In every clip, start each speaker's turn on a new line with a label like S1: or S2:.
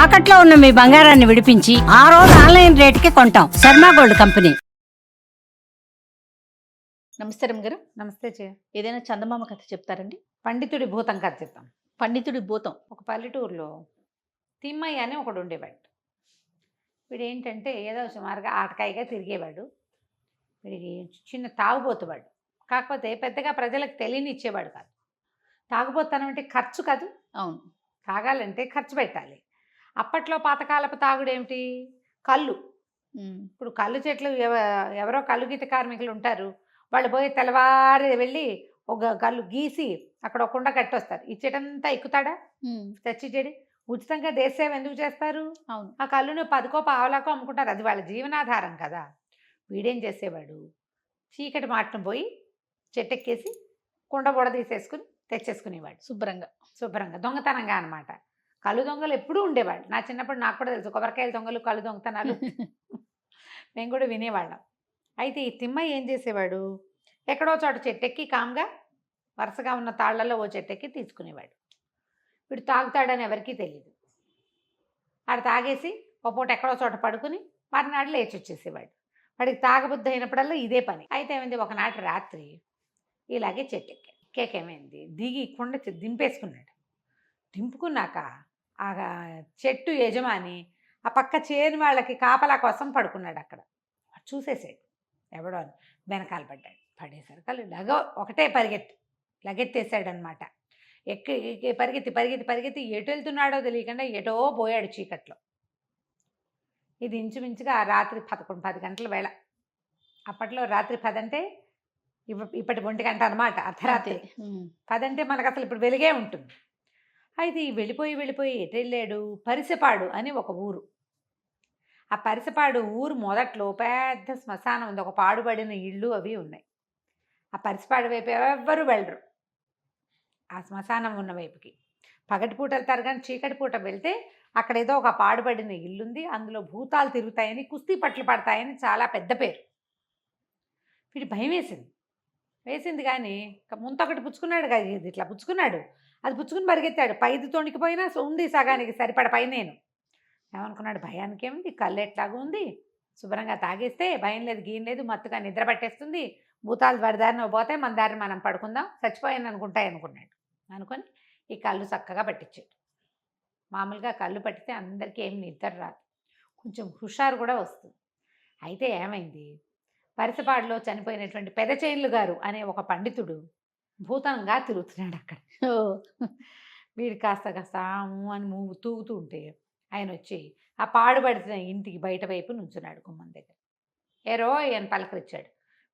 S1: తాకట్లో ఉన్న మీ బంగారాన్ని విడిపించి ఆ రోజు ఆన్లైన్ రేటుకి కొంటాం. Sharma gold company.
S2: నమస్తే గారు.
S3: నమస్తే
S2: ఏదైనా చందమామ కథ చెప్తారండి?
S3: పండితుడి భూతం కథ చెప్తాం.
S2: పండితుడి భూతం.
S3: ఒక పల్లెటూరులో తిమ్మయ్య అని ఒకడు ఉండేవాడు. వీడు ఏంటంటే ఏదో సుమారుగా ఆటకాయగా తిరిగేవాడు. వీడికి చిన్న తాగుబోతువాడు. కాకపోతే పెద్దగా ప్రజలకు తెలియనిచ్చేవాడు కాదు. తాగుబోతనం అంటే ఖర్చు కాదు.
S2: అవును,
S3: తాగాలంటే ఖర్చు పెట్టాలి. అప్పట్లో పాతకాలపు తాగుడేమిటి? కళ్ళు. ఇప్పుడు కళ్ళు చెట్లు ఎవరో కళ్ళు గీత కార్మికులు ఉంటారు. వాళ్ళు పోయి తెల్లవారి వెళ్ళి ఒక కళ్ళు గీసి అక్కడ ఒక కుండ కట్టొస్తారు. ఈ చెటంతా ఎక్కుతాడా? చచ్చి చెడి. ఉచితంగా దేశసేవ ఎందుకు చేస్తారు?
S2: అవును.
S3: ఆ కళ్ళును 10కో పావలాకో అమ్ముకుంటారు. అది వాళ్ళ జీవనాధారం కదా. వీడేం చేసేవాడు? చీకటి మాటను పోయి చెట్టెక్కేసి కుండ బొడ తీసేసుకుని తెచ్చేసుకునేవాడు. శుభ్రంగా దొంగతనంగా అనమాట. కళ్ళు దొంగలు ఎప్పుడూ ఉండేవాడు. నా చిన్నప్పుడు నాకు కూడా తెలుసు కొబ్బరికాయల దొంగలు, కళ్ళు దొంగతనాలు. మేము కూడా వినేవాళ్ళం. అయితే ఈ తిమ్మయ్య ఏం చేసేవాడు? ఎక్కడో చోట చెట్టెక్కి కామ్గా వరుసగా ఉన్న తాళ్లలో ఓ చెట్టెక్కి తీసుకునేవాడు. వీడు తాగుతాడని ఎవరికీ తెలియదు. ఆడు తాగేసి ఒక పూట ఎక్కడో చోట పడుకుని మరునాడు లేచి వచ్చేసేవాడు. వాడికి తాగబుద్ధి అయినప్పుడల్లా ఇదే పని. అయితే ఏమైంది, ఒకనాటి రాత్రి ఇలాగే చెట్టెక్కి కేకేమైంది, దిగి కుండ దింపేసుకున్నాడు. దింపుకున్నాక ఆ చెట్టు యజమాని ఆ పక్క చేని వాళ్ళకి కాపలా కోసం పడుకున్నాడు. అక్కడ చూసేసాడు. ఎవడో అని వెనకాల పడేసరికి ఒకటే లగెత్తేసాడు అనమాట. ఎక్కి పరిగెత్తి ఎటు వెళ్తున్నాడో తెలియకుండా ఎటో పోయాడు చీకట్లో. ఇది ఇంచుమించుగా రాత్రి 10 గంటల వేళ. అప్పట్లో రాత్రి 10 అంటే ఇప్పటి 1 గంట అనమాట, అర్ధరాత్రి. 10 అంటే మనకు అసలు ఇప్పుడు వెలిగే ఉంటుంది. అయితే వెళ్ళిపోయి ఎటు వెళ్ళాడు? పరిసెపాడు అని ఒక ఊరు. ఆ పరిసపాడు ఊరు మొదట్లో పెద్ద శ్మశానం ఉంది. ఒక పాడుబడిన ఇళ్ళు అవి ఉన్నాయి. ఆ పరిసపాడు వైపు ఎవ్వరూ వెళ్ళరు. ఆ శ్మశానం ఉన్న వైపుకి పగటిపూట వెళ్తారు, కానీ చీకటి పూట వెళ్తే అక్కడ ఏదో ఒక పాడుబడిన ఇల్లుంది. అందులో భూతాలు తిరుగుతాయని, కుస్తీ పట్లు పడతాయని చాలా పెద్ద పేరు. వీడి భయం వేసింది కానీ ముంతొకటి పుచ్చుకున్నాడు కదా, ఇది ఇట్లా పుచ్చుకున్నాడు. అది పుచ్చుకుని పరిగెత్తాడు. పైది తొణికిపోయినా ఉంది సగానికి సరిపడ పై. నేను ఏమనుకున్నాడు, భయానికి ఏముంది, కళ్ళు ఎట్లాగూ ఉంది, శుభ్రంగా తాగేస్తే భయం లేదు, గీయం లేదు, మత్తుగా నిద్ర పట్టేస్తుంది, భూతాలు వాడి దారిన పోతే మన దారిని మనం పడుకుందాం, చచ్చిపోయాను అనుకున్నాడు. అనుకొని ఈ కళ్ళు చక్కగా పట్టించాడు. మామూలుగా కళ్ళు పట్టితే అందరికీ ఏం నిద్ర రాదు, కొంచెం హుషారు కూడా వస్తుంది. అయితే ఏమైంది, పరిసపాడులో చనిపోయినటువంటి పెదచేన్లు గారు అనే ఒక పండితుడు భూతంగా తిరుగుతున్నాడు అక్కడ. వీడు కాస్త అని తూగుతూ ఉంటే ఆయన వచ్చి ఆ పాడుపడిన ఇంటికి బయట వైపు నుంచున్నాడు గుమ్మం దగ్గర. ఏరో ఆయన పలకరించాడు.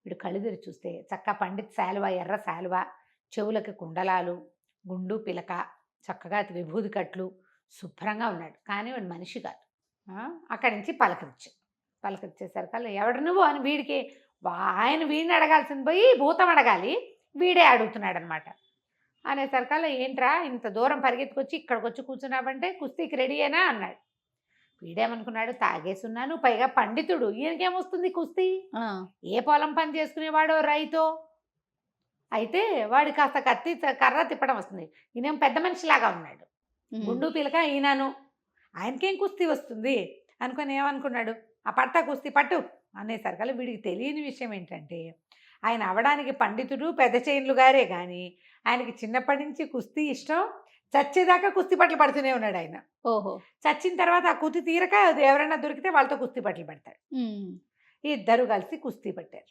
S3: వీడు కళ్ళు తెరిచి చూస్తే చక్కగా పండిత్ శాలువా, ఎర్ర శాలువా, చెవులకి కుండలాలు, గుండు పిలక, చక్కగా విభూది కట్లు, శుభ్రంగా ఉన్నాడు. కానీ వాడు మనిషి కాదు. అక్కడి నుంచి పలకరించేసరికల్లా ఎవడు నువ్వు అని వీడికి, వీడిని అడగాల్సింది పోయి భూతం అడగాలి, వీడే అడుగుతున్నాడు అనమాట. అనేసరికల్లా ఏంట్రా ఇంత దూరం పరిగెత్తుకొచ్చి ఇక్కడికి వచ్చి కూర్చున్నావంటే కుస్తీకి రెడీ అయినా అన్నాడు. వీడేమనుకున్నాడు, తాగేసున్నాను, పైగా పండితుడు, ఈయనకేమొస్తుంది కుస్తీ, ఏ పొలం పని చేసుకునేవాడో రైతో. అయితే వాడి కాస్త కర్ర తిప్పడం వస్తుంది, ఈయనేం పెద్ద మనిషిలాగా ఉన్నాడు, గుండు పిలక ఈయనను, ఆయనకేం కుస్తీ వస్తుంది అనుకొని ఏమనుకున్నాడు, ఆ పడతా కుస్తీ పట్టు అనేసరికల్లా వీడికి తెలియని విషయం ఏంటంటే, ఆయన అవడానికి పండితుడు పెద్ద చేన్లు గారే కానీ ఆయనకి చిన్నప్పటి నుంచి కుస్తీ ఇష్టం. చచ్చేదాకా కుస్తీ పట్లు పడుతూనే ఉన్నాడు ఆయన. చచ్చిన తర్వాత ఆ కుస్తీ తీరక ఎవరైనా దొరికితే వాళ్ళతో కుస్తీ పట్లు పడతాడు. ఇద్దరు కలిసి కుస్తీ పట్టారు.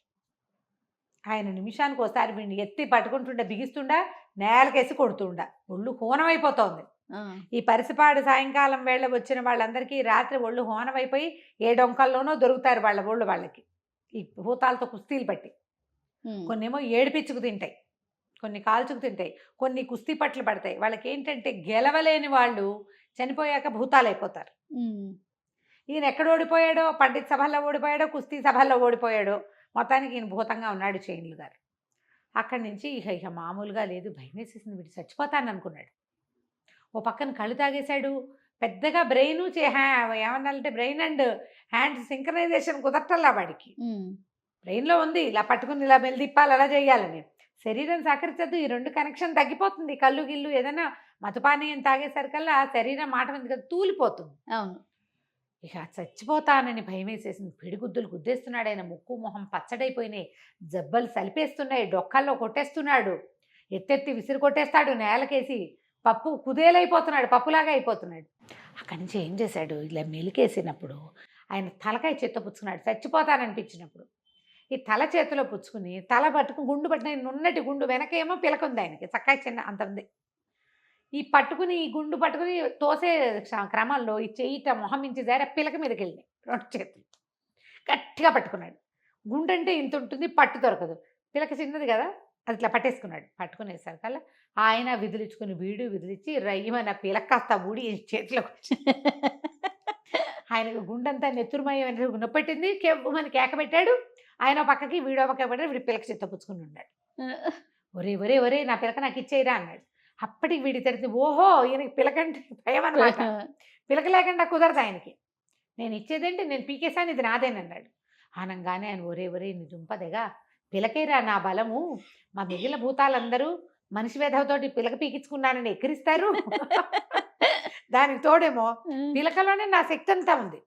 S3: ఆయన నిమిషానికి ఒకసారి వీడిని ఎత్తి పట్టుకుంటుండా, బిగిస్తుండా, నేలకేసి కొడుతుండా, ఒళ్ళు హోనమైపోతోంది. ఈ పరిసపాడు సాయంకాలం వేళ వచ్చిన వాళ్ళందరికీ రాత్రి ఒళ్ళు హోనమైపోయి ఏ డొంకల్లోనో దొరుకుతారు వాళ్ళ ఒళ్ళు వాళ్ళకి ఈ భూతాలతో కుస్తీలు పట్టి. కొన్నేమో ఏడిపిచ్చుకు తింటాయి, కొన్ని కాల్చుకు తింటాయి, కొన్ని కుస్తీ పట్లు పడతాయి. వాళ్ళకి ఏంటంటే గెలవలేని వాళ్ళు చనిపోయాక భూతాలు అయిపోతారు. ఈయన ఎక్కడ ఓడిపోయాడో, పండిత్ సభల్లో ఓడిపోయాడో, కుస్తీ సభల్లో ఓడిపోయాడో, మొత్తానికి ఈయన భూతంగా ఉన్నాడు చేన్లు గారు. అక్కడి నుంచి ఇక మామూలుగా లేదు, భయం వేసేసింది. వీడు చచ్చిపోతాను అనుకున్నాడు. ఓ పక్కన కళ్ళు తాగేశాడు. పెద్దగా బ్రెయిన్ ఏమన్నాలంటే బ్రెయిన్ అండ్ హ్యాండ్ సింక్రనైజేషన్ కుదరటల్లా వాడికి. బ్రెయిన్లో ఉంది ఇలా పట్టుకుని ఇలా మెల్లిప్పాలి, అలా చేయాలని. శరీరం సహకరించద్దు, ఈ 2 కనెక్షన్ తగ్గిపోతుంది. కళ్ళు గిల్లు ఏదైనా మధుపానీయం తాగేసరికల్లా శరీరం మాట మీద కదా తూలిపోతుంది.
S2: అవును.
S3: ఇక చచ్చిపోతానని భయం వేసేసింది. పిడిగుద్దులు గుద్దేస్తున్నాడు ఆయన. ముక్కు మొహం పచ్చడైపోయినాయి, జబ్బలు సలిపేస్తున్నాయి, డొక్కల్లో కొట్టేస్తున్నాడు, ఎత్తెత్తి విసిరి కొట్టేస్తాడు నేలకేసి. పప్పు కుదేలైపోతున్నాడు, పప్పులాగా అయిపోతున్నాడు. అక్కడి నుంచి ఏం చేశాడు, ఇలా మెలికేసినప్పుడు ఆయన తలకాయ చేత్తో పుచ్చుకున్నాడు చచ్చిపోతాననిపించినప్పుడు. ఈ తల చేతిలో పుచ్చుకుని తల పట్టుకుని గుండు పట్టిన నున్నటి గుండు, వెనకేమో పిలక ఉంది ఆయనకి, చక్కాయ చిన్న అంత ఉంది. ఈ పట్టుకుని ఈ గుండు పట్టుకుని తోసే క్రమంలో ఈ చెయ్యిట మొహం నుంచి జారి పిలక మీదకి వెళ్ళినాయి 2 చేతులు. గట్టిగా పట్టుకున్నాడు. గుండు అంటే ఇంత ఉంటుంది, పట్టు దొరకదు, పిలక చిన్నది కదా, అది ఇట్లా పట్టేసుకున్నాడు. పట్టుకునేసరికల్లా ఆయన విదిలించుకుని వీడు విదిలించి రయ్యమైన పిలక కాస్త ఊడి చేతిలోకి వచ్చి ఆయనకు గుండంతా నెత్తురుమయ్య నొప్పెట్టింది. మనకి కేక పెట్టాడు. ఆయన పక్కకి వీడో పక్క పెట్టాడు. వీడి పిలక చిత్త పుచ్చుకుని ఉన్నాడు. ఒరే ఒరే ఒరే నా పిలక నాకు ఇచ్చేయరా అన్నాడు. అప్పటికి వీడి తెలిసి ఓహో ఈయనకి పిలకంటే భయం అనమాట. పిలక లేకుండా కుదరదు ఆయనకి. నేను ఇచ్చేదేంటి, నేను పీకేశాను, ఇది నాదేనన్నాడు. అనగానే ఆయన ఒరే ఒరే నీ దుంపదగా, పిలకేరా నా బలము, మా మిగిలిన భూతాలందరూ మనిషి వేధవతోటి పిలక పీకించుకున్నానని ఎక్కిరిస్తారు, దానికి తోడేమో పిలకలోనే నా శక్తి అంతా ఉంది.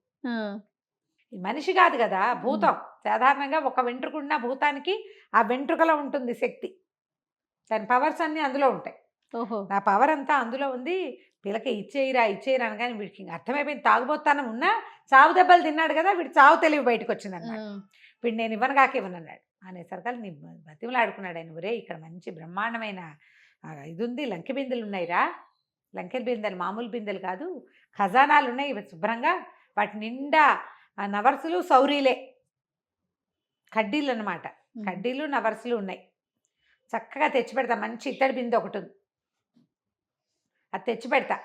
S3: మనిషి కాదు కదా, భూతం. సాధారణంగా ఒక వెంట్రుకున్న భూతానికి ఆ వెంట్రుకలో ఉంటుంది శక్తి. దాని పవర్స్ అన్నీ అందులో ఉంటాయి. నా పవర్ అంతా అందులో ఉంది. పిలక ఇచ్చేయిరా ఇచ్చేయిరా అనగానే వీడికి అర్థమైపోయింది. తాగుబోతానం ఉన్నా చావు దెబ్బలు తిన్నాడు కదా, వీడు చావు తెలివి బయటకు వచ్చింది అన్నాడు. వీడు నేను ఇవ్వను కాక ఇవ్వనన్నాడు. అనేసరికల్ నీ బతిమలు ఆడుకున్నాడు ఆయన. ఒరే ఇక్కడ మంచి బ్రహ్మాండమైన ఇది ఉంది, లంకె బిందెలు ఉన్నాయిరా, లంకెల బిందెలు మామూలు బిందెలు కాదు, ఖజానాలు ఉన్నాయి శుభ్రంగా, వాటి నిండా నవర్సులు సౌరీలే, కడ్డీలు అన్నమాట, కడ్డీలు నవర్సులు ఉన్నాయి. చక్కగా తెచ్చి పెడతా, మంచి ఇత్తడి బిందె ఒకటి ఉంది, అది తెచ్చి పెడతా,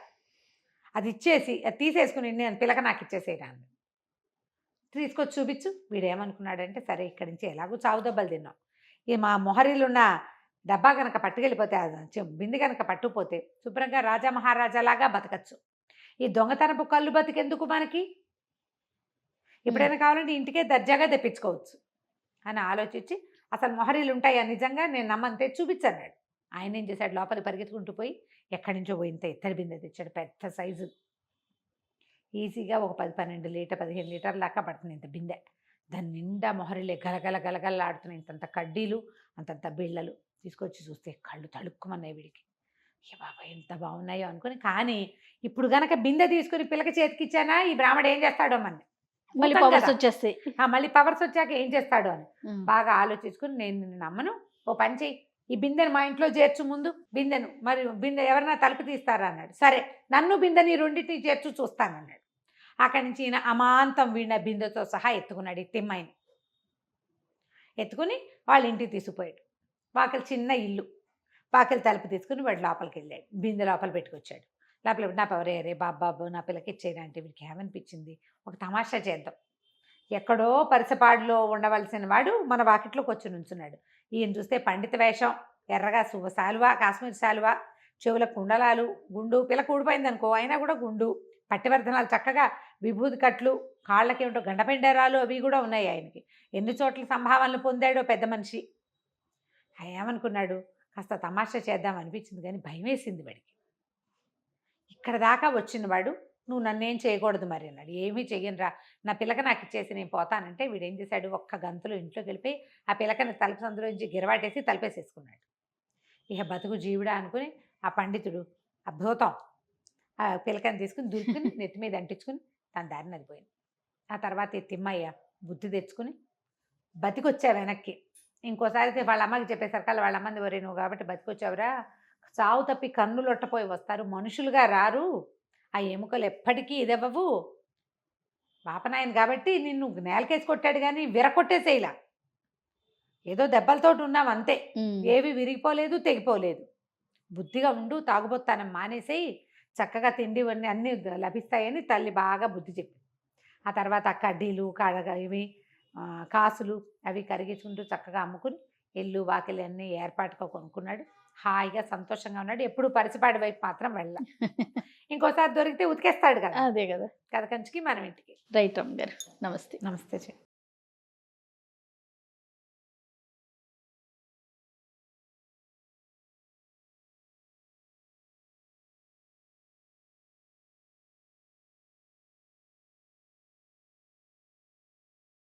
S3: అది ఇచ్చేసి అది తీసేసుకుని నేను పిలక నాకు ఇచ్చేసేయరా అన్న. తీసుకొచ్చి చూపించు. వీడేమనుకున్నాడంటే సరే ఇక్కడి నుంచి ఎలాగో చావు దెబ్బలు తిన్నాం, ఈ మా మొహరీలు ఉన్న డబ్బా కనుక పట్టుకెళ్ళిపోతే, బిందె కనుక పట్టుకుపోతే శుభ్రంగా రాజా మహారాజాలాగా బతకచ్చు. ఈ దొంగతనపు కళ్ళు బతికెందుకు మనకి, ఎప్పుడైనా కావాలంటే ఇంటికే దర్జాగా తెప్పించుకోవచ్చు అని ఆలోచించి అసలు మొహరీలు ఉంటాయా నిజంగా, నేను నమ్మంతే చూపించన్నాడు. ఆయన ఏం చేశాడు, లోపలి పరిగెత్తుకుంటూ పోయి ఎక్కడి నుంచో పోయింత ఇత్తడి బిందె తెచ్చాడు, పెద్ద సైజు. ఈజీగా ఒక 10-12 లీటర్ 15 లీటర్ల దాకా పడుతుంది ఇంత బిందె. దాని నిండా మొహరీలే గలగల గలగలలాడుతున్నాయి, ఇంతంత కడ్డీలు అంతంత బిళ్ళలు. తీసుకొచ్చి చూస్తే కళ్ళు తడుక్కుమన్నాయి వీడికి. ఏ బాబా ఎంత బాగున్నాయో అనుకుని, కానీ ఇప్పుడు గనక బిందె తీసుకుని పిల్లకి చేతికిచ్చానా ఈ బ్రాహ్మడు ఏం చేస్తాడో మళ్ళీ
S2: మళ్ళీ పవర్స్ వచ్చేస్తాయి.
S3: మళ్ళీ పవర్స్ వచ్చాక ఏం చేస్తాడో అని బాగా ఆలోచించుకుని, నేను నిన్ను నమ్మను, ఓ పని చెయ్యి, ఈ బిందెను మా ఇంట్లో చేర్చు ముందు, బిందెను మరి బిందె ఎవరైనా తలుపు తీస్తారా అన్నాడు. సరే నన్ను బిందెని రెండింటిని చేర్చు చూస్తానన్నాడు. అక్కడి నుంచి ఈయన అమాంతం వీడిన బిందెతో సహా ఎత్తుకున్నాడు. ఈ తిమ్మాయిని ఎత్తుకుని వాళ్ళ ఇంటికి తీసుకుపోయాడు. వాకిలి చిన్న ఇల్లు, వాకిలి తలుపు తీసుకుని వాడు లోపలికి వెళ్ళాడు. బిందె లోపల పెట్టుకొచ్చాడు. లోపల నా పవరే అరే బాబాబు నా పిల్లకి ఇచ్చేయరా అంటే వీడికి ఏమనిపించింది, ఒక తమాషా చేద్దాం. ఎక్కడో పరిసపాడులో ఉండవలసిన వాడు మన వాకిట్లోకి వచ్చి నుంచున్నాడు. ఈయన చూస్తే పండిత వేషం, ఎర్రగా శాలువా, కాశ్మీర్ శాలువా, చెవుల కుండలాలు, గుండు, పిల్ల కూడిపోయింది అనుకో అయినా కూడా గుండు, పట్టివర్ధనాలు చక్కగా, విభూతి కట్లు, కాళ్ళకి ఏమిటో గండపెండరాలు అవి కూడా ఉన్నాయి ఆయనకి. ఎన్ని చోట్ల సంభావనలు పొందాడో పెద్ద మనిషి. ఏమనుకున్నాడు, కాస్త తమాషా చేద్దాం అనిపించింది, కానీ భయం వేసింది వాడికి. ఇక్కడ దాకా వచ్చిన వాడు నువ్వు నన్నేం చేయకూడదు మరి అన్నాడు. ఏమీ చెయ్యనురా, నా పిల్లక నాకు ఇచ్చేసి నేను పోతానంటే వీడేం చేశాడు, ఒక్క గంతులో ఇంట్లోకి వెళ్ళిపోయి ఆ పిల్లకని తలుపు సందులోంచి గిరవాటేసి తలుపేసేసుకున్నాడు. ఇక బతుకు జీవుడా అనుకుని ఆ పండితుడు అద్భుతం ఆ పిల్లకని తీసుకుని దురుకుని నెత్తి మీద అంటించుకుని తన దారిని వెళ్ళిపోయింది. ఆ తర్వాత ఈ తిమ్మయ్య బుద్ధి తెచ్చుకుని బతికొచ్చా వెనక్కి. ఇంకోసారి వాళ్ళ అమ్మకి చెప్పేసరికి వాళ్ళ అమ్మంది వరే నువ్వు కాబట్టి బతికొచ్చావురా, చావు తప్పి కన్నులు ఒట్టపోయి వస్తారు, మనుషులుగా రారు, ఆ ఎముకలు ఎప్పటికీ ఇదవ్వవు, పాపనాయన కాబట్టి నిన్ను నేలకేసి కొట్టాడు కానీ విరకొట్టేసేలా, ఏదో దెబ్బలతోటి ఉన్నావు అంతే, ఏవి విరిగిపోలేదు తెగిపోలేదు, బుద్ధిగా ఉండు, తాగుబోతానం మానేసేయి, చక్కగా తిండి అన్నీ లభిస్తాయని తల్లి బాగా బుద్ధి చెప్పింది. ఆ తర్వాత ఆ కడ్డీలు ఇవి కాసులు అవి కరిగించుకుంటూ చక్కగా అమ్ముకుని ఇల్లు వాకిలి అన్నీ ఏర్పాటుగా కొనుక్కున్నాడు. హాయిగా సంతోషంగా ఉన్నాడు. ఎప్పుడు పరిసిపాడి వైపు మాత్రం వెళ్ళ. ఇంకోసారి దొరికితే ఉతికేస్తాడు కదా,
S2: అదే కదా
S3: కథ కంచికి మనం ఇంటికి.
S2: రైట్ రమ్మ గారు, నమస్తే.
S3: నమస్తే.